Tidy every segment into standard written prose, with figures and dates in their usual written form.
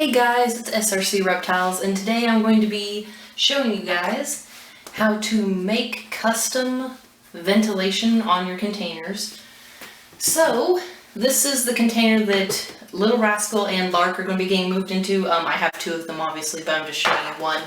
Hey guys, it's SRC Reptiles, and today I'm going to be showing you guys how to make custom ventilation on your containers. So, this is the container that Little Rascal and Lark are going to be getting moved into. I have two of them obviously, but I'm just showing you one.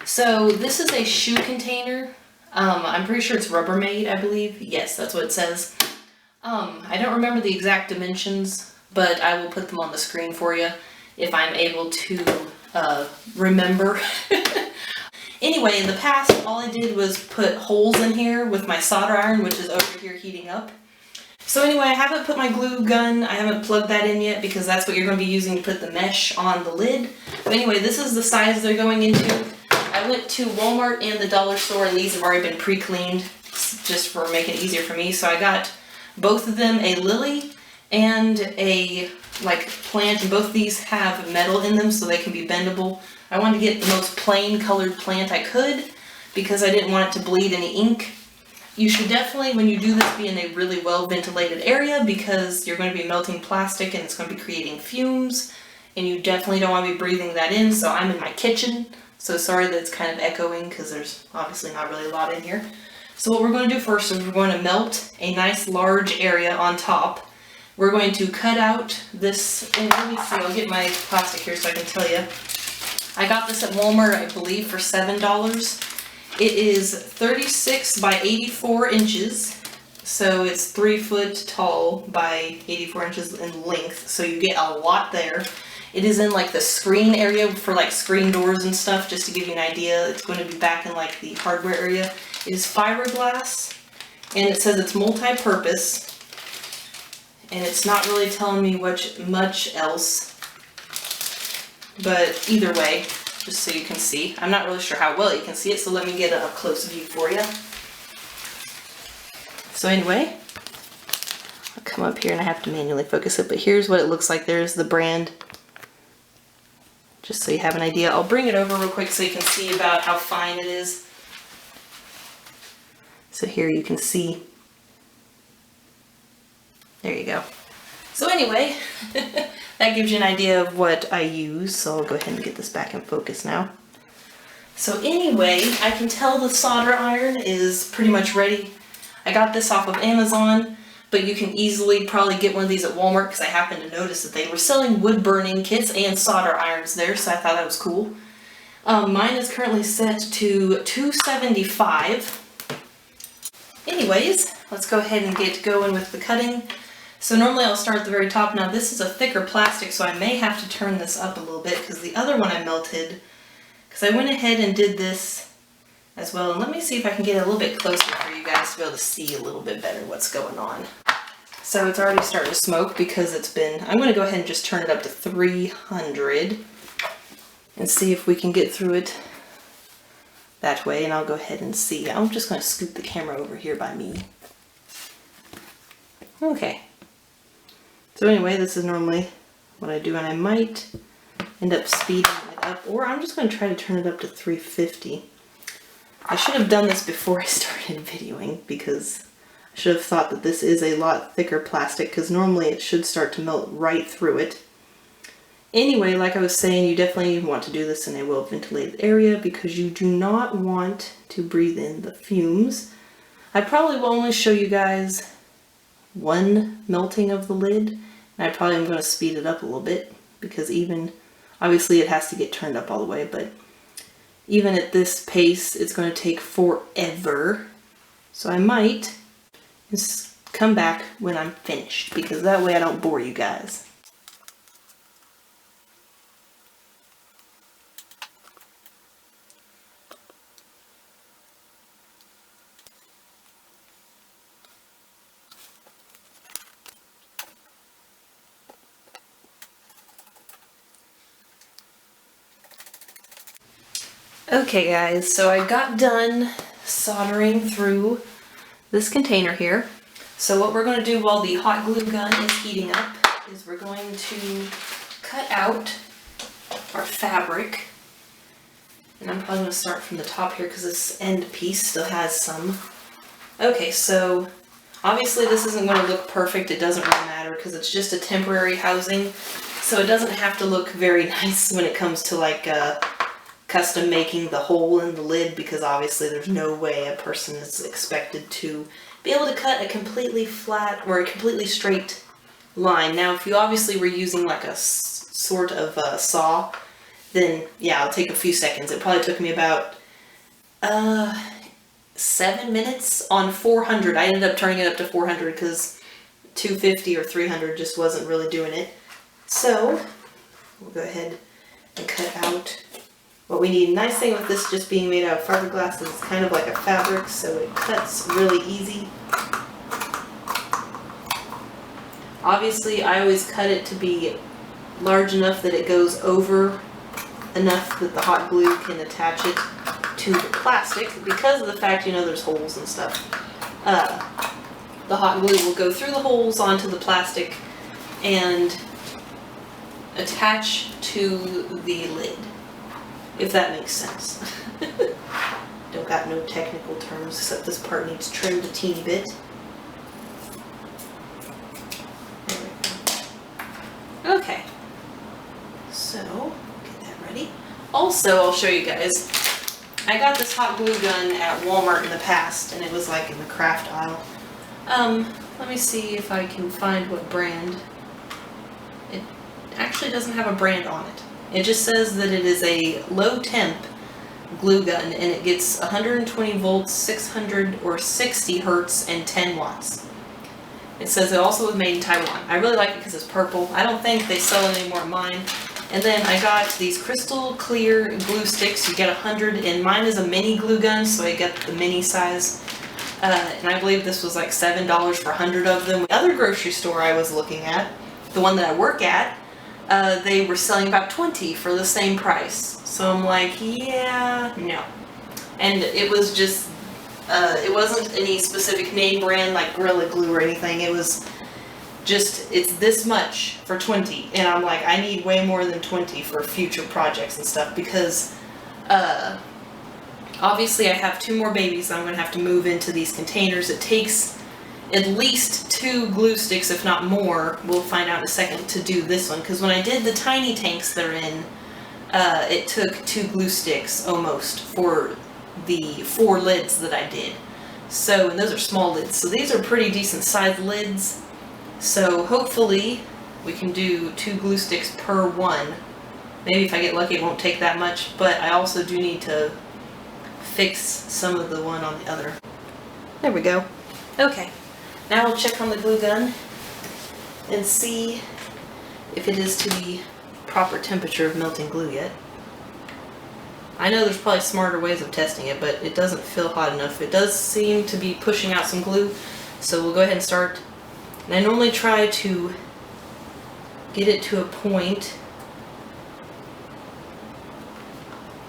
So, this is a shoe container. I'm pretty sure it's Rubbermaid, I believe. Yes, that's what it says. I don't remember the exact dimensions, but I will put them on the screen for you if I'm able to remember. Anyway, in the past, all I did was put holes in here with my solder iron, which is over here heating up. So anyway, I haven't put my glue gun, I haven't plugged that in yet because that's what you're going to be using to put the mesh on the lid. But anyway, this is the size they're going into. I went to Walmart and the dollar store, and these have already been pre-cleaned just for making it easier for me. So I got both of them a lily and a plant, and both of these have metal in them so they can be bendable. I wanted to get the most plain colored plant I could because I didn't want it to bleed any ink. You should definitely, when you do this, be in a really well ventilated area because you're going to be melting plastic and it's going to be creating fumes, and you definitely don't want to be breathing that in. So I'm in my kitchen, so sorry that it's kind of echoing because there's obviously not really a lot in here. So what we're going to do first is we're going to melt a nice large area on top. We're going to cut out this, and let me see, I'll get my plastic here so I can tell you. I got this at Walmart, I believe, for $7. It is 36 by 84 inches, so it's 3 foot tall by 84 inches in length, so you get a lot there. It is in like the screen area for like screen doors and stuff, just to give you an idea. It's going to be back in like the hardware area. It is fiberglass, and it says it's multi-purpose. And it's not really telling me much else, but either way, just so you can see. I'm not really sure how well you can see it, so let me get a close view for you. So anyway, I'll come up here and I have to manually focus it, but here's what it looks like. There's the brand, just so you have an idea. I'll bring it over real quick so you can see about how fine it is. So here you can see. There you go. So anyway, that gives you an idea of what I use. So I'll go ahead and get this back in focus now. So anyway, I can tell the solder iron is pretty much ready. I got this off of Amazon, but you can easily probably get one of these at Walmart because I happened to notice that they were selling wood burning kits and solder irons there, so I thought that was cool. Mine is currently set to $275. Anyways, let's go ahead and get going with the cutting. So normally I'll start at the very top. Now this is a thicker plastic, so I may have to turn this up a little bit because the other one I melted, because I went ahead and did this as well. And let me see if I can get a little bit closer for you guys to be able to see a little bit better what's going on. So it's already starting to smoke because it's been, I'm going to go ahead and just turn it up to 300 and see if we can get through it that way. And I'll go ahead and see. I'm just going to scoot the camera over here by me. Okay. So anyway, this is normally what I do, and I might end up speeding it up, or I'm just going to try to turn it up to 350. I should have done this before I started videoing, because I should have thought that this is a lot thicker plastic, because normally it should start to melt right through it. Anyway, like I was saying, you definitely want to do this in a well-ventilated area, because you do not want to breathe in the fumes. I probably will only show you guys one melting of the lid, and I probably am going to speed it up a little bit because even, obviously it has to get turned up all the way, but even at this pace it's going to take forever. So I might just come back when I'm finished because that way I don't bore you guys. Okay guys, so I got done soldering through this container here. So what we're going to do while the hot glue gun is heating up is we're going to cut out our fabric. And I'm probably going to start from the top here because this end piece still has some. Okay, so obviously this isn't going to look perfect. It doesn't really matter because it's just a temporary housing. So it doesn't have to look very nice when it comes to like custom making the hole in the lid, because obviously there's no way a person is expected to be able to cut a completely flat or a completely straight line. Now, if you obviously were using like a sort of saw, then yeah, it'll take a few seconds. It probably took me about 7 minutes on 400. I ended up turning it up to 400 because 250 or 300 just wasn't really doing it. So we'll go ahead and cut out what we need. Nice thing with this just being made out of fiberglass is it's kind of like a fabric, so it cuts really easy. Obviously, I always cut it to be large enough that it goes over enough that the hot glue can attach it to the plastic, because of the fact, you know, there's holes and stuff. The hot glue will go through the holes onto the plastic and attach to the lid, if that makes sense. Don't got no technical terms, except this part needs trimmed a teeny bit. Okay, so get that ready. Also, I'll show you guys, I got this hot glue gun at Walmart in the past, and it was like in the craft aisle. Let me see if I can find what brand. It actually doesn't have a brand on it. It just says that it is a low temp glue gun, and it gets 120 volts, 600 or 60 hertz, and 10 watts. It says it also was made in Taiwan. I really like it because it's purple. I don't think they sell it anymore at mine. And then I got these crystal clear glue sticks. You get 100, and mine is a mini glue gun, so I get the mini size. And I believe this was like $7 for 100 of them. The other grocery store I was looking at, the one that I work at, they were selling about 20 for the same price. So I'm like, yeah, no. And it was just, it wasn't any specific name brand like Gorilla Glue or anything. It was just, it's this much for 20. And I'm like, I need way more than 20 for future projects and stuff, because obviously I have 2 more babies I'm going to have to move into these containers. It takes at least 2 glue sticks, if not more, we'll find out in a second, to do this one. Because when I did the tiny tanks they're in, it took 2 glue sticks almost for the 4 lids that I did. So, and those are small lids, so these are pretty decent sized lids. So hopefully we can do 2 glue sticks per one. Maybe if I get lucky it won't take that much, but I also do need to fix some of the one on the other. There we go. Okay, now we'll check on the glue gun and see if it is to the proper temperature of melting glue yet. I know there's probably smarter ways of testing it, but it doesn't feel hot enough. It does seem to be pushing out some glue, so we'll go ahead and start. And I normally try to get it to a point,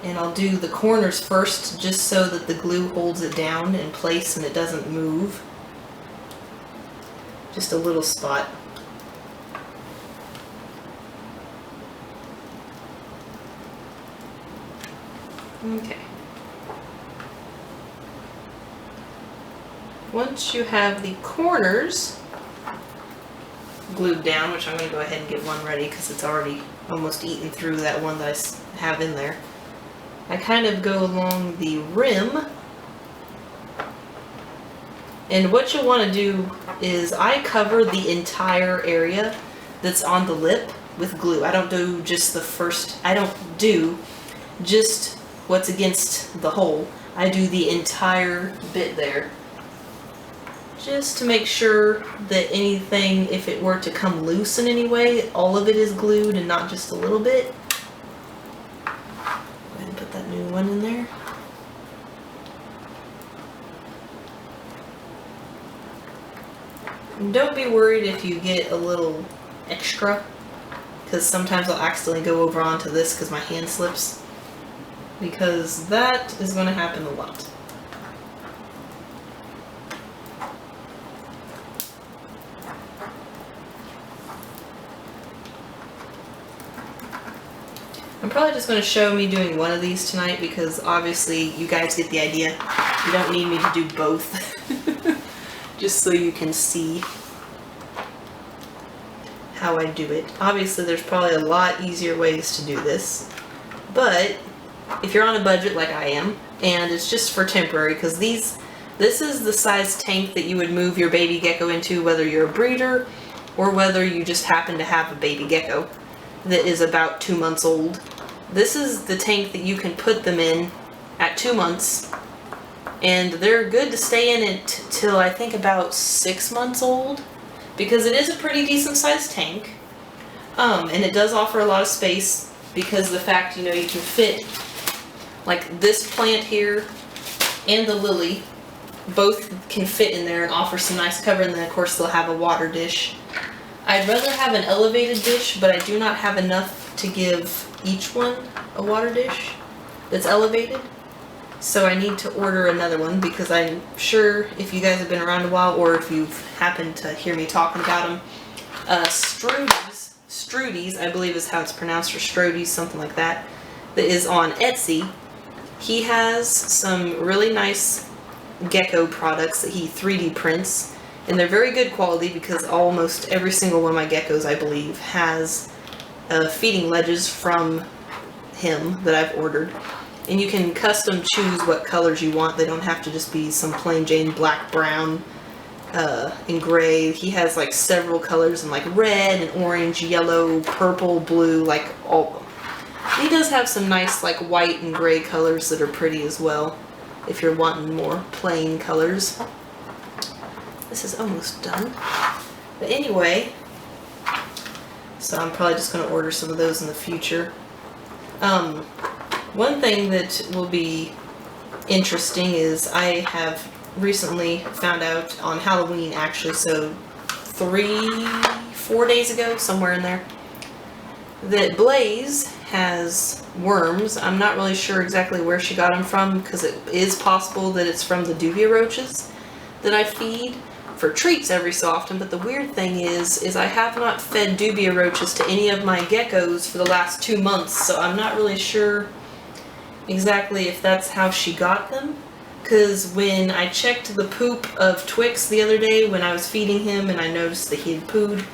and I'll do the corners first just so that the glue holds it down in place and it doesn't move. Just a little spot. Okay. Once you have the corners glued down, which I'm going to go ahead and get one ready because it's already almost eaten through that one that I have in there, I kind of go along the rim. And what you'll want to do is I cover the entire area that's on the lip with glue. I don't do just the first, I don't do just what's against the hole. I do the entire bit there, just to make sure that anything, if it were to come loose in any way, all of it is glued and not just a little bit. Go ahead and put that new one in there. And don't be worried if you get a little extra, because sometimes I'll accidentally go over onto this because my hand slips. Because that is going to happen a lot. I'm probably just going to show me doing one of these tonight because obviously you guys get the idea. You don't need me to do both. Just so you can see how I do it. Obviously there's probably a lot easier ways to do this, but if you're on a budget like I am, and it's just for temporary, because this is the size tank that you would move your baby gecko into, whether you're a breeder or whether you just happen to have a baby gecko that is about 2 months old. This is the tank that you can put them in at 2 months, and they're good to stay in it till I think about 6 months old, because it is a pretty decent sized tank, and it does offer a lot of space because of the fact, you know, you can fit like this plant here and the lily, both can fit in there and offer some nice cover, and then of course they'll have a water dish. I'd rather have an elevated dish, but I do not have enough to give each one a water dish that's elevated. So I need to order another one, because I'm sure if you guys have been around a while, or if you've happened to hear me talking about them, Strudy's, I believe is how it's pronounced, or Strody's, something like that, that is on Etsy. He has some really nice gecko products that he 3D prints, and they're very good quality, because almost every single one of my geckos, I believe, has feeding ledges from him that I've ordered. And you can custom choose what colors you want. They don't have to just be some plain Jane black, brown, and gray. He has like several colors, and like red and orange, yellow, purple, blue, like all. He does have some nice like white and gray colors that are pretty as well, if you're wanting more plain colors. This is almost done. But anyway, so I'm probably just going to order some of those in the future. One thing that will be interesting is I have recently found out on Halloween, actually, so 3-4 days ago, somewhere in there, that Blaze has worms. I'm not really sure exactly where she got them from, because it is possible that it's from the dubia roaches that I feed for treats every so often. But the weird thing is I have not fed dubia roaches to any of my geckos for the last 2 months, so I'm not really sure exactly if that's how she got them. Because when I checked the poop of Twix the other day when I was feeding him, and I noticed that he had pooed,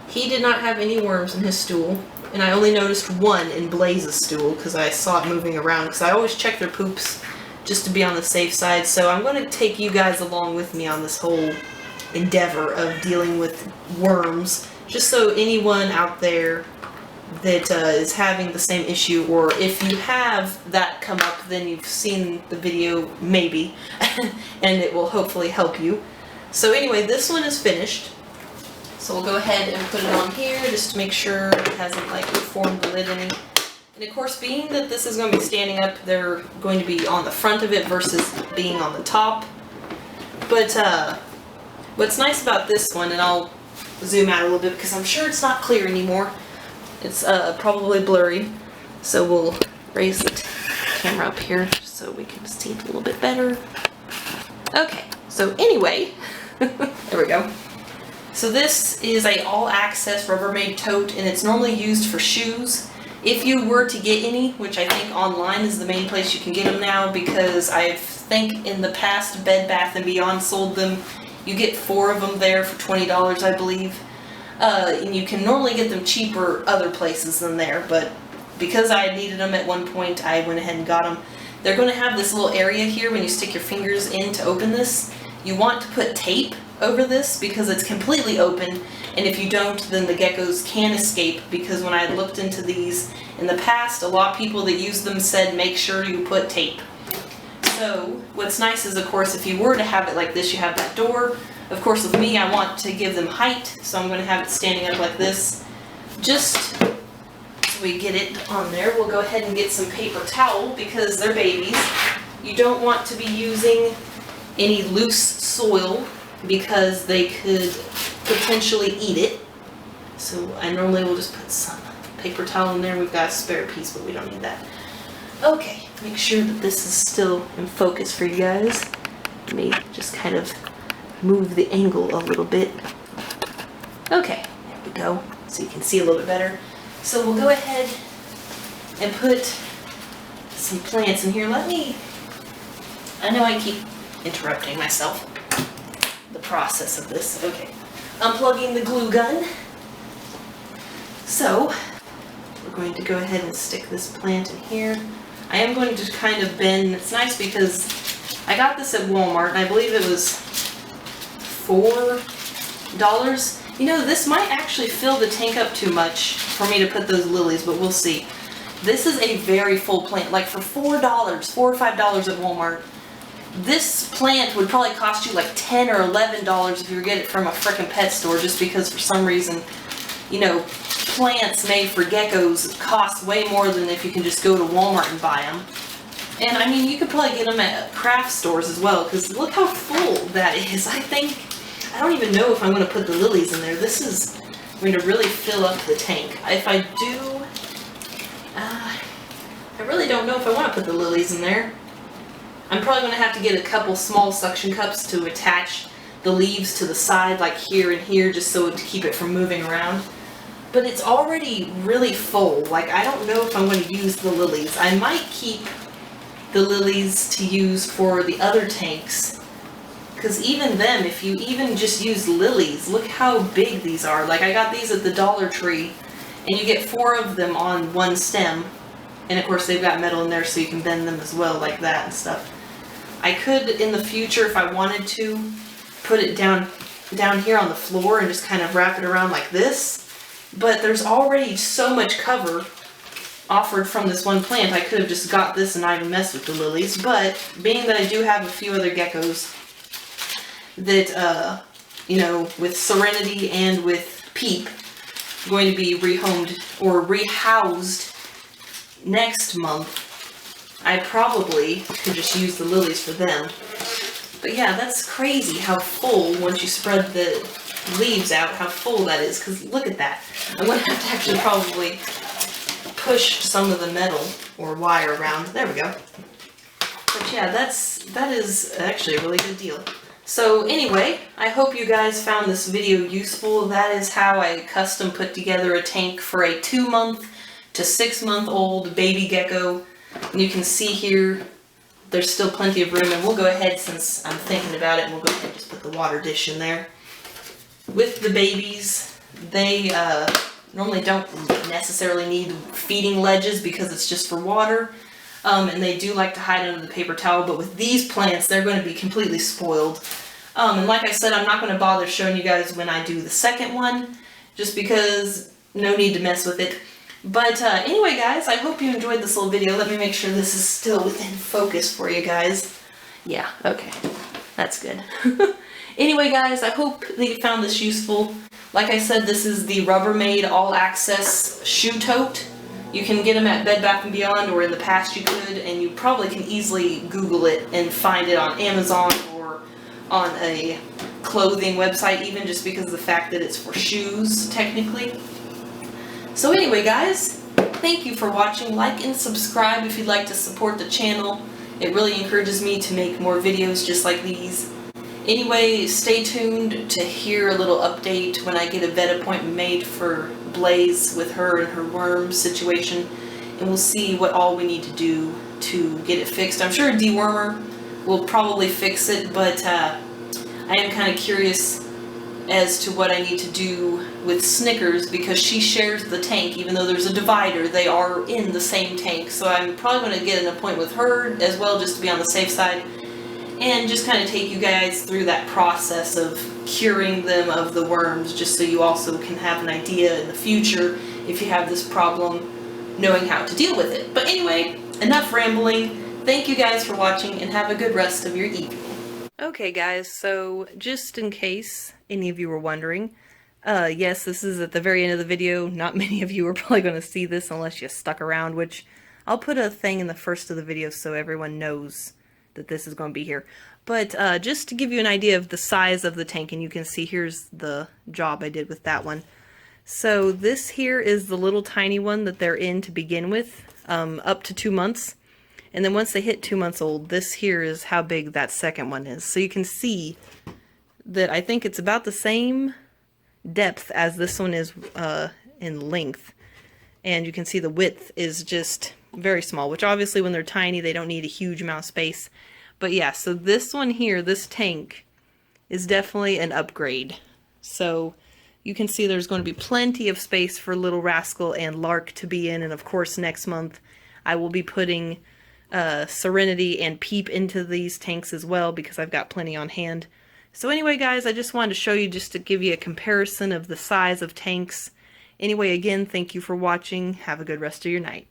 he did not have any worms in his stool, and I only noticed one in Blaze's stool because I saw it moving around, because I always check their poops just to be on the safe side. So I'm going to take you guys along with me on this whole endeavor of dealing with worms, just so anyone out there that is having the same issue, or if you have that come up, then you've seen the video maybe, and it will hopefully help you. So anyway, this one is finished. So we'll go ahead and put it on here just to make sure it hasn't like deformed the lid any. And of course, being that this is going to be standing up, they're going to be on the front of it versus being on the top. But what's nice about this one, and I'll zoom out a little bit because I'm sure it's not clear anymore. It's probably blurry. So we'll raise the camera up here so we can see it a little bit better. Okay, so anyway, there we go. So this is a all-access Rubbermaid tote, and it's normally used for shoes. If you were to get any, which I think online is the main place you can get them now, because I think in the past Bed Bath & Beyond sold them. You get 4 of them there for $20, I believe. And you can normally get them cheaper other places than there, but because I needed them at one point, I went ahead and got them. They're going to have this little area here when you stick your fingers in to open this. You want to put tape over this because it's completely open, and if you don't, then the geckos can escape, because when I looked into these in the past, a lot of people that use them said make sure you put tape. So what's nice is, of course, if you were to have it like this, you have that door. Of course, with me, I want to give them height, so I'm going to have it standing up like this. Just so we get it on there, we'll go ahead and get some paper towel, because they're babies. You don't want to be using any loose soil, because they could potentially eat it. So I normally will just put some paper towel in there. We've got a spare piece, but we don't need that. Okay, make sure that this is still in focus for you guys. Let me just kind of move the angle a little bit. Okay, there we go. So you can see a little bit better. So we'll go ahead and put some plants in here. I know I keep interrupting myself. The process of this. Okay, unplugging the glue gun. So, we're going to go ahead and stick this plant in here. I am going to kind of bend. It's nice because I got this at Walmart, and I believe it was $4. You know, this might actually fill the tank up too much for me to put those lilies, but we'll see. This is a very full plant. Like for $4, $4 or $5 at Walmart, this plant would probably cost you like $10 or $11 if you were to get it from a frickin' pet store, just because for some reason, you know, plants made for geckos cost way more than if you can just go to Walmart and buy them. And I mean, you could probably get them at craft stores as well, because look how full that is. I don't even know if I'm going to put the lilies in there. This is going to really fill up the tank. If I do, I really don't know if I want to put the lilies in there. I'm probably going to have to get a couple small suction cups to attach the leaves to the side, like here and here, just so to keep it from moving around. But it's already really full. Like, I don't know if I'm going to use the lilies. I might keep the lilies to use for the other tanks. Because even them, if you even just use lilies, look how big these are. Like, I got these at the Dollar Tree, and you get 4 of them on one stem. And of course they've got metal in there so you can bend them as well, like that and stuff. I could, in the future, if I wanted to, put it down here on the floor and just kind of wrap it around like this. But there's already so much cover offered from this one plant, I could have just got this and not even messed with the lilies. But being that I do have a few other geckos that, you know, with Serenity and with Peep, going to be rehomed or rehoused next month, I probably could just use the lilies for them. But yeah, that's crazy how full, once you spread the leaves out, how full that is, because look at that. I'm going to have to actually probably push some of the metal or wire around. There we go. But yeah, that is actually a really good deal. So anyway, I hope you guys found this video useful. That is how I custom put together a tank for a 2-month to 6-month-old baby gecko. And you can see here, there's still plenty of room, and we'll go ahead, since I'm thinking about it, and we'll go ahead and just put the water dish in there. With the babies, they normally don't necessarily need feeding ledges because it's just for water. And they do like to hide under the paper towel, but with these plants, they're going to be completely spoiled. And like I said, I'm not going to bother showing you guys when I do the second one, just because no need to mess with it. But anyway, guys, I hope you enjoyed this little video. Let me make sure this is still within focus for you guys. Yeah, okay. That's good. Anyway, guys, I hope that you found this useful. Like I said, this is the Rubbermaid All-Access Shoe Tote. You can get them at Bed Bath & Beyond, or in the past you could, and you probably can easily Google it and find it on Amazon or on a clothing website even, just because of the fact that it's for shoes, technically. So anyway, guys, thank you for watching. Like and subscribe if you'd like to support the channel. It really encourages me to make more videos just like these. Anyway, stay tuned to hear a little update when I get a vet appointment made for Blaze with her and her worm situation, and we'll see what all we need to do to get it fixed. I'm sure a dewormer will probably fix it, but I am kind of curious as to what I need to do with Snickers, because she shares the tank. Even though there's a divider, they are in the same tank, so I'm probably going to get an appointment with her as well, just to be on the safe side, and just kind of take you guys through that process of curing them of the worms, just so you also can have an idea in the future, if you have this problem, knowing how to deal with it. But anyway, enough rambling. Thank you guys for watching, and have a good rest of your evening. Okay guys, so just in case any of you were wondering, yes, this is at the very end of the video. Not many of you are probably going to see this unless you stuck around, which I'll put a thing in the first of the video so everyone knows that this is going to be here. But just to give you an idea of the size of the tank, and you can see here's the job I did with that one. So this here is the little tiny one that they're in to begin with, up to 2 months. And then once they hit 2 months old, this here is how big that second one is. So you can see that I think it's about the same depth as this one is in length. And you can see the width is just very small, which obviously when they're tiny, they don't need a huge amount of space. But yeah, so this one here, this tank, is definitely an upgrade. So you can see there's going to be plenty of space for Little Rascal and Lark to be in. And of course, next month I will be putting Serenity and Peep into these tanks as well because I've got plenty on hand. So anyway, guys, I just wanted to show you just to give you a comparison of the size of tanks. Anyway, again, thank you for watching. Have a good rest of your night.